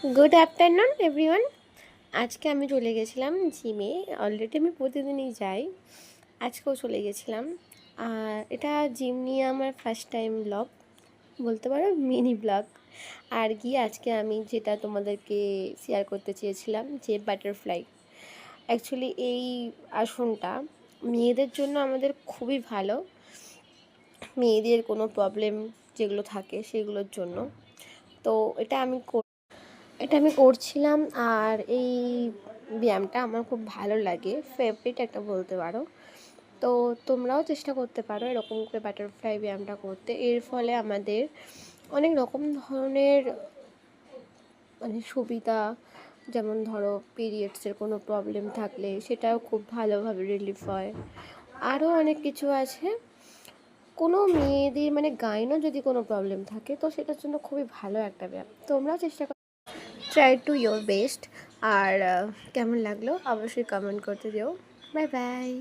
Good afternoon everyone. আজকে আমি চলে গেছিলাম জিমে। অলরেডি আমি প্রতিদিনই যাই, আজকেও চলে গেছিলাম। আর এটা জিম নিয়ে আমার ফার্স্ট টাইম ব্লগ বলতে পারো, মিনি ব্লগ। আর গিয়ে আজকে আমি যেটা তোমাদেরকে শেয়ার করতে চেয়েছিলাম যে বাটারফ্লাই, অ্যাকচুয়ালি এই আসনটা মেয়েদের জন্য আমাদের খুবই ভালো। মেয়েদের কোনো প্রবলেম যেগুলো থাকে সেগুলোর জন্য। তো এটা আমি করছিলাম। আর এই ব্যায়ামটা আমার খুব ভালো লাগে, ফেভারিট একটা বলতে পারো। তো তোমরাও চেষ্টা করতে পারো এরকম করে বাটারফ্লাই ব্যায়ামটা করতে। এর ফলে আমাদের অনেক রকম ধরনের সুবিধা, যেমন ধরো পিরিয়ডসের কোনো প্রবলেম থাকলে সেটাও খুব ভালোভাবে রিলিফ হয়। আরও অনেক কিছু আছে। কোনো মেয়েদের গাইনও যদি কোনো প্রবলেম থাকে তো সেটার জন্য খুবই ভালো একটা ব্যায়াম। তোমরাও চেষ্টা ট্রাই টু ইয়োর বেস্ট। আর কেমন লাগলো অবশ্যই কমেন্ট করতে দিও। Bye bye.